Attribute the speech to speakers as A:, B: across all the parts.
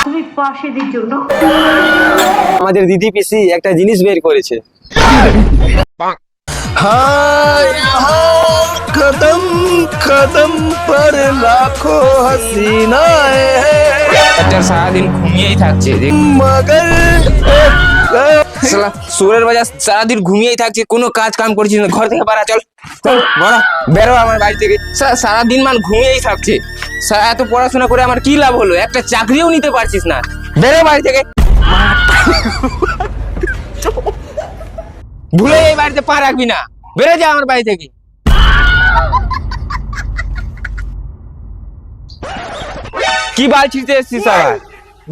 A: তুমি পাশেদের জন্য
B: আমাদের দিদি পিসি একটা জিনিস বের করেছে।
C: कदम कदम पर लाखों हसीनाएं
D: একটা সারাদিন ঘুমিয়েই থাকছে
C: मगर
D: শালা সুরের বাজার সারাদিন ঘুমিয়েই থাকছে, কোনো কাজ কাম করছিস না। ঘর থেকে বাড়া, চল চল বড় বেরো আমার বাড়ি থেকে। সারাদিন মান ঘুমিয়েই থাকছে। এত পড়াশোনা করে আমার কি লাভ হলো? একটা চাকরিও নিতে পারছিস না। বেরো বাড়ি থেকে, ভুলে এই বাড়িতে পা রাখবি না। বেরো যা আমার বাড়ি থেকে। কি বাল ছিঁড়তে এসছিস আবার?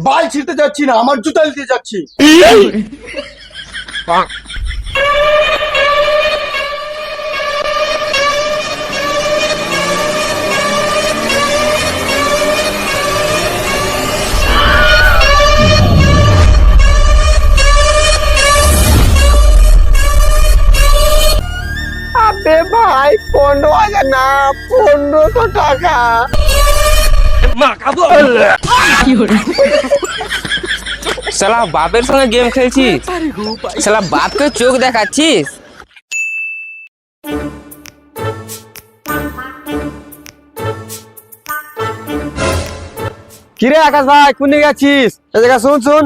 C: बाल छिड़ते যাচ্ছি না, আমার জুতা দিতে যাচ্ছি।
B: আবে ভাই 15,000 না, 1500 টাকা।
D: শালা বাপের সঙ্গে গেম খেলছিস? শালা বাপকে চোখ দেখাচ্ছিস?
B: কিরে আকাশ ভাই, কোন দিকে যাচ্ছিস? এই জায়গা শুন শুন।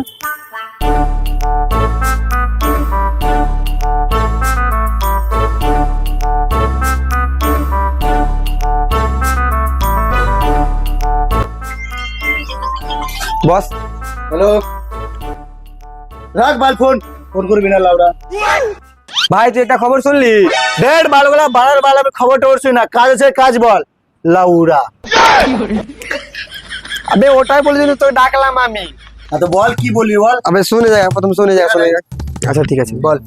B: বস
C: হ্যালো, রাখ বাল, ফোন ফোন করবি না লাউডা।
B: ভাই, তুই একটা খবর শুনলি?
C: ডেড বালগুলা বাড়ার বাল, আমি খবর টবর শুনি না। কাজ আছে কাজ বল লাউডা।
B: আবে ওটাই বলেছিল, তোকে ডাকলাম আমি।
C: তো বল, কি বলবি বল।
B: আবে শুনে যা, প্রথম শুনে যা। আচ্ছা ঠিক আছে, বল।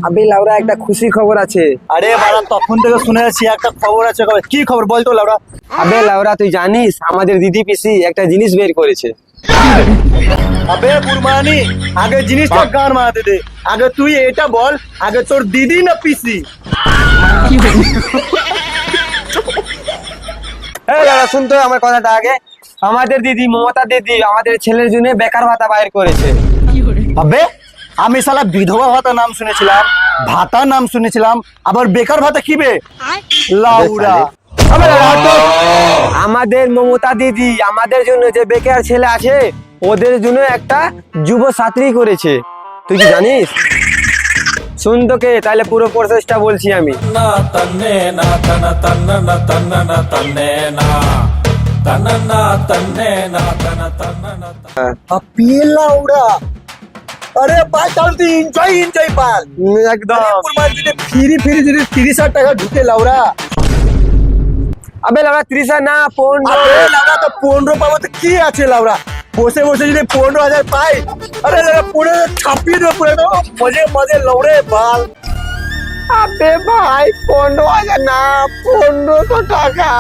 B: আবে লাউরা, একটা খুশি খবর আছে।
C: আরে বাড়া, তখন থেকে শুনে যাচ্ছি একটা খবর আছে। কি খবর বল তো লাউডা।
B: আবে লাউরা, তুই জানিস আমাদের দিদি পিসি একটা জিনিস বের করেছে।
C: আবে বুরমানি, আগে জিনিসটা গান মারাতে দে। আগে তুই এটা বল, আগে তোর দিদি না পিসি?
B: এই লাউরা, শুন তো আমার কথাটা আগে। আমাদের দিদি, মমতা দিদি, আমাদের ছেলের জন্য বেকার ভাতা বাইর করেছে।
C: আবে আমি শালা বিধবা ভাতা নাম শুনেছিলাম, ভাতা নাম শুনেছিলাম, আবার বেকার ভাতা কি বে লাউরা?
B: আমাদের মমতা দিদি আমাদের জন্য যে বেকার ছেলে আছে ওদের জন্য একটা যুব ছাত্রী করেছে। তুই কি জানিস? শুন তোকে তাহলে পুরো প্রসেসটা বলছি আমি।
C: আপি লাউরা, আরে ভাই তাহলে তুই এনজয় এনজয় পাল
B: একদম।
C: ফিরি ফিরি যদি 30,000 টাকা ঢুকে লাউরা।
B: আবে লাউরা, 30 না 15।
C: আরে লাউরা, তো 15 পাবো তো কি আছে লাউরা? বসে বসে যদি 15,000 পাই, আরে লাউরা পুরো ছাপিয়ে দেবো পুরো, তো মজে মজে লাউরে বাল।
B: আবে ভাই 15,000 না, 1500 টাকা।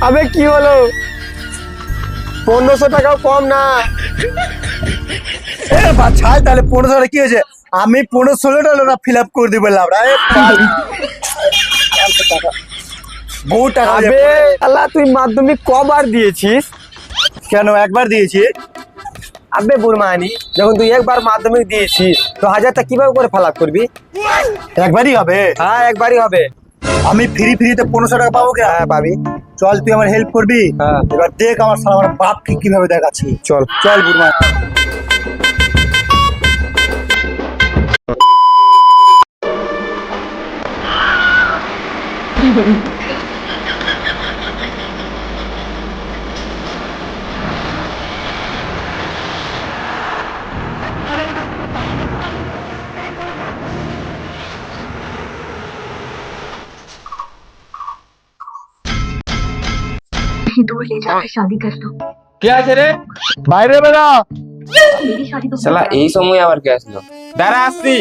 B: আবে কি হলো? 1500 টাকাও কম না।
C: এ বাচ্চা, তাহলে 15,000 টাকা কি হয়েছে? আমি 15-16 টাকা ফিল আপ করে দিব লাউরা। বহু টাকা।
B: আবে আল্লাহ, তুই মাধ্যমিক কবার দিয়েছিস?
C: কেন, একবার দিয়েছি।
B: আবে বুরমানি, যখন তুই একবার মাধ্যমিক দিয়েছিস তো 1000 টাকা কিভাবে করে ফিল আপ করবি?
C: একবারই হবে।
B: হ্যাঁ, একবারই হবে।
C: আমি ফ্রিতে 1500 টাকা পাবো কে?
B: হ্যাঁ পাবি।
C: চল তুই আমার হেল্প করবি।
B: হ্যাঁ।
C: এবার দেখ আমার শালা আমার বাপকে কিভাবে দেখাচ্ছি।
B: চল।
C: চল বুড়মা।
A: दूर ले जाकर शादी कर दो।
D: কে আছে রে?
C: বাইরে বেরা।
A: मेरी शादी तो
D: শালা এই সময় আবার কে আসলো? দাঁড়া, আসছি।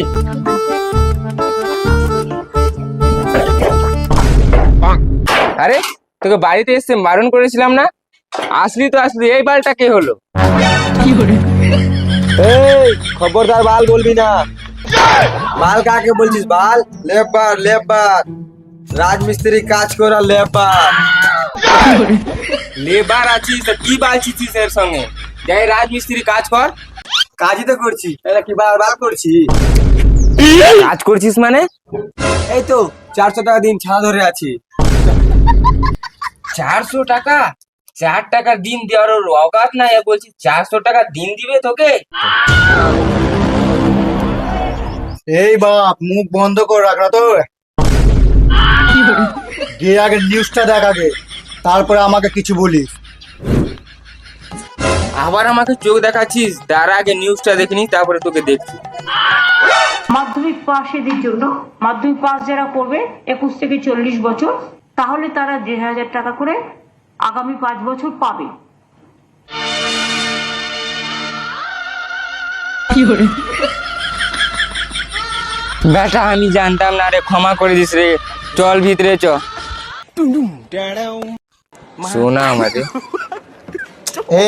D: আরে তোকে বাড়িতে এসে বারণ করেছিলাম না? আসলি তো আসলি, এই বালটা কে হলো?
B: এই খবরদার বাল বলবি না। বাল কাকে বলছিস? বাল লেবার লেবার। রাজমিস্ত্রি কাজ করা লেবার।
D: লেবার আছিস তো কি বালছিস এর সঙ্গে? যাই রাজমিস্ত্রি কাজ কর।
B: কাজই তো করছি, এটা কি বারবার করছি?
D: কাজ করছিস মানে?
B: এই তো 400 টাকা দিন ছাড়া ধরে আছি।
D: 400 টাকা? 4 টাকা দিন দেওয়ার ওর অকাত নাই, বলছি 400 টাকা দিন দিবে তোকে?
C: এই বাপ, মুখ বন্ধ করে রাখ না তো। গিয়ে আগে নিউজটা দেখ আগে, তারপরে আমাকে কিছু বলিস।
D: আবার আমাকে চোখ দেখাচ্ছিস? তার আগে নিউজটা দেখিনি, তারপরে তোকে দেখছি।
A: মাধ্যমিক পাশেদের জন্য, মাধ্যমিক পাস যারা করবে 21 থেকে 40 বছর, তাহলে তারা 1,000 টাকা করে আগামী 5 বছর পাবে।
D: বেটা আমি জানতাম না রে, ক্ষমা করে দিস রে। চল ভিতরে চ। শোনা আমাদের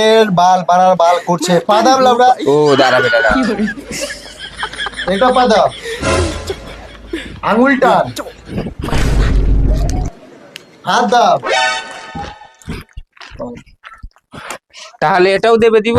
C: এর বাল পাড়ার বাল করছে, পাদাব লাউরা।
D: ও দাঁড়া বেটা দাঁড়া।
C: এটা পাদাব, আঙুলটা হাত দাব।
D: তাহলে এটাও দেবে দিব?